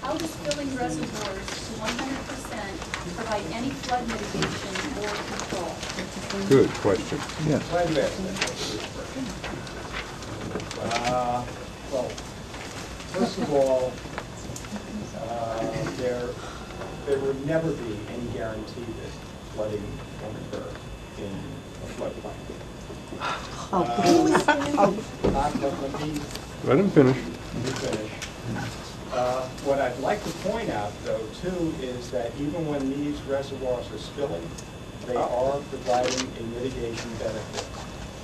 How does filling reservoirs to 100% provide any flood mitigation or control? Good question. Yes. Glad you asked that question. Well, first of all, there would never be any guarantee that flooding won't occur in a floodplain. Let him finish. Let me finish. What I'd like to point out, though, too, is that even when these reservoirs are spilling, they are providing a mitigation benefit.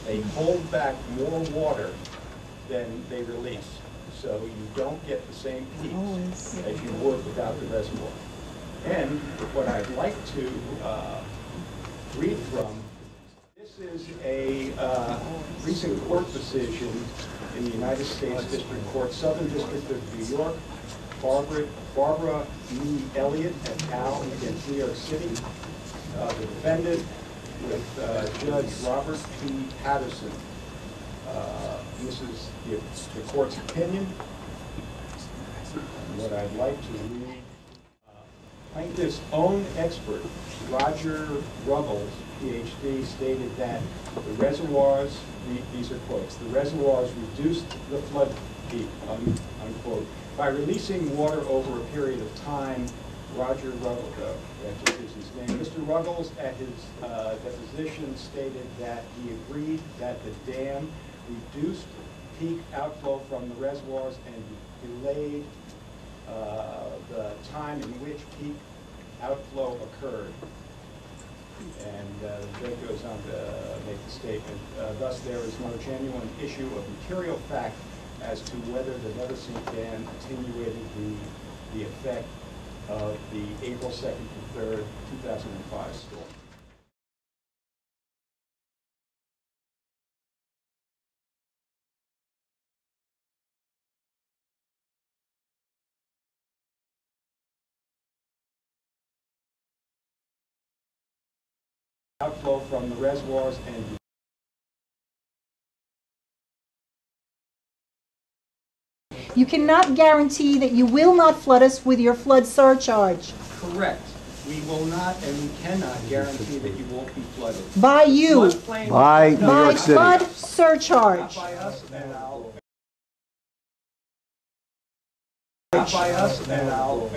They hold back more water than they release, so you don't get the same peaks as you would without the reservoir. And what I'd like to read from, this is a recent court decision in the United States District Court, Southern District of New York, Barbara E. Elliott et al. Against New York City. The defendant with Judge Robert P. Patterson. This is the court's opinion. And what I'd like to read, plaintiff's own expert, Roger Ruggles, PhD, stated that the reservoirs, these are quotes, the reservoirs reduced the flood peak, unquote, by releasing water over a period of time. Roger Ruggles, that is his name. Mr. Ruggles, at his deposition, stated that he agreed that the dam reduced peak outflow from the reservoirs and delayed the time in which peak outflow occurred. And the judge goes on to make the statement, thus there is no genuine issue of material fact as to whether the Neversink Dam attenuated the effect of the April 2nd to 3rd, 2005 storm. Outflow from the reservoirs and you cannot guarantee that you will not flood us with your flood surcharge. correct. We will not and we cannot guarantee that you won't be flooded. By you. Floodplain- By New By York City. flood Not surcharge. by us, and I'll. Not by us, and I'll.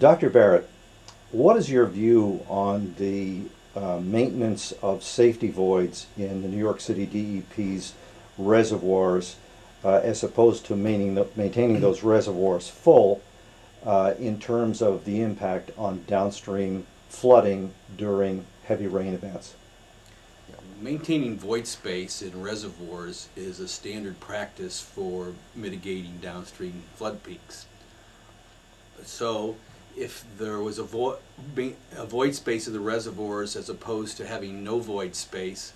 Dr. Barrett, what is your view on the maintenance of safety voids in the New York City DEP's reservoirs as opposed to maintaining those reservoirs full in terms of the impact on downstream flooding during heavy rain events? Maintaining void space in reservoirs is a standard practice for mitigating downstream flood peaks. So if there was a void space in the reservoirs as opposed to having no void space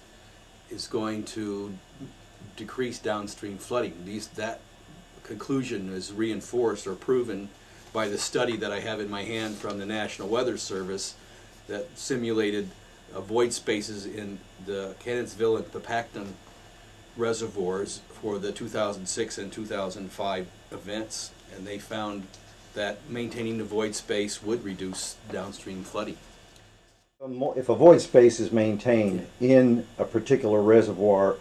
is going to decrease downstream flooding. That conclusion is reinforced or proven by the study that I have in my hand from the National Weather Service that simulated void spaces in the Cannonsville and Papacton reservoirs for the 2006 and 2005 events, and they found that maintaining the void space would reduce downstream flooding. If a void space is maintained in a particular reservoir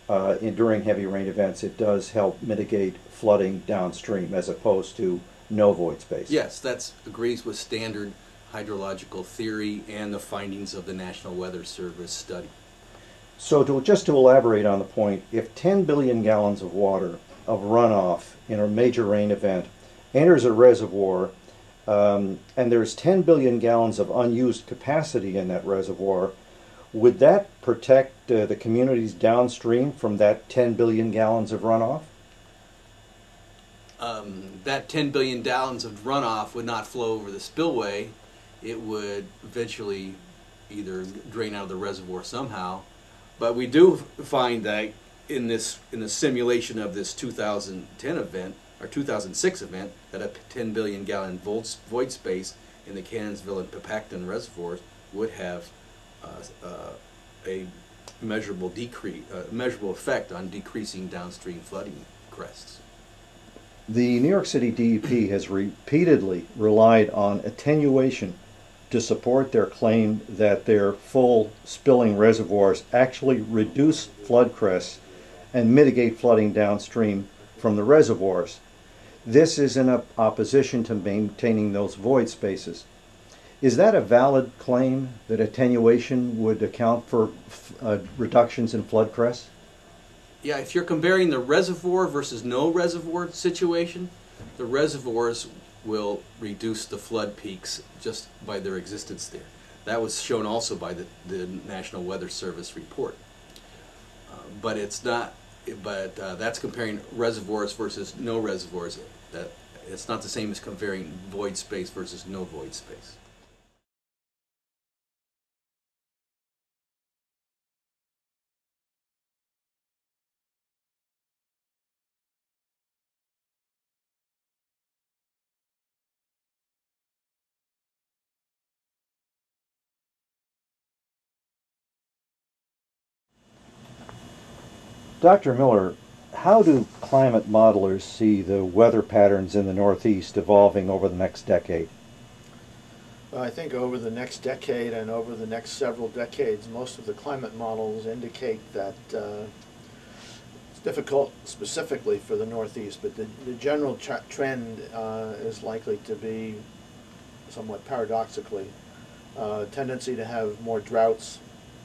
during heavy rain events, it does help mitigate flooding downstream as opposed to no void space. Yes, that agrees with standard hydrological theory and the findings of the National Weather Service study. So just to elaborate on the point, if 10 billion gallons of water of runoff in a major rain event enters a reservoir, and there's 10 billion gallons of unused capacity in that reservoir, would that protect the communities downstream from that 10 billion gallons of runoff? That 10 billion gallons of runoff would not flow over the spillway. It would eventually either drain out of the reservoir somehow. But we do find that in the simulation of this 2010 event, or 2006 event, that a 10 billion gallon void space in the Cannonsville and Papacton reservoirs would have a measurable effect on decreasing downstream flooding crests. The New York City DEP has repeatedly relied on attenuation to support their claim that their full spilling reservoirs actually reduce flood crests and mitigate flooding downstream from the reservoirs. This is in opposition to maintaining those void spaces. Is that a valid claim, that attenuation would account for reductions in flood crests? Yeah, if you're comparing the reservoir versus no reservoir situation, the reservoirs will reduce the flood peaks just by their existence there. That was shown also by the National Weather Service report. But it's not. But that's comparing reservoirs versus no reservoirs. It's not the same as comparing void space versus no void space. Dr. Miller, how do climate modelers see the weather patterns in the Northeast evolving over the next decade? Well, I think over the next decade and over the next several decades, most of the climate models indicate that it's difficult specifically for the Northeast, but the general trend is likely to be, somewhat paradoxically, tendency to have more droughts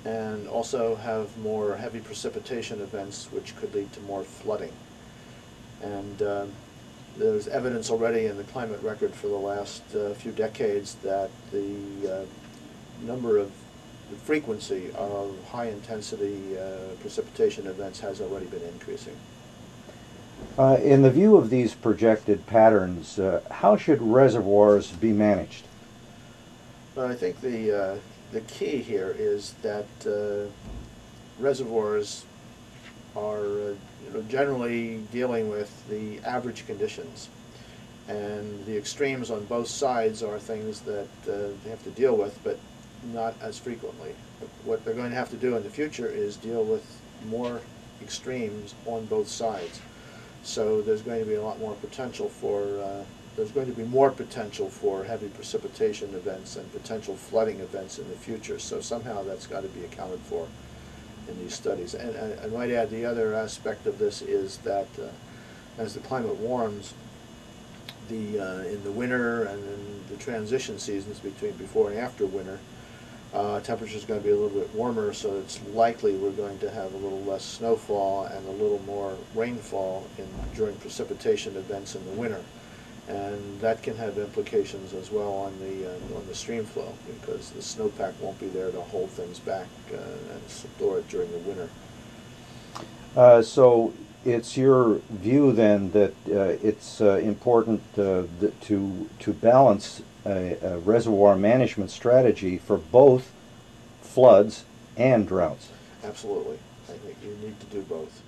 and also have more heavy precipitation events, which could lead to more flooding. And there's evidence already in the climate record for the last few decades that the frequency of high-intensity precipitation events has already been increasing. In the view of these projected patterns, how should reservoirs be managed? Well, I think the key here is that reservoirs are generally dealing with the average conditions, and the extremes on both sides are things that they have to deal with, but not as frequently. What they're going to have to do in the future is deal with more extremes on both sides. So there's going to be a lot more potential for there's going to be more potential for heavy precipitation events and potential flooding events in the future. So somehow that's got to be accounted for in these studies. And I might add, the other aspect of this is that as the climate warms, in the winter and in the transition seasons between before and after winter, temperature is going to be a little bit warmer, so it's likely we're going to have a little less snowfall and a little more rainfall during precipitation events in the winter. And that can have implications as well on the stream flow, because the snowpack won't be there to hold things back and store it during the winter. So it's your view then that it's important to balance a reservoir management strategy for both floods and droughts. Absolutely. I think you need to do both.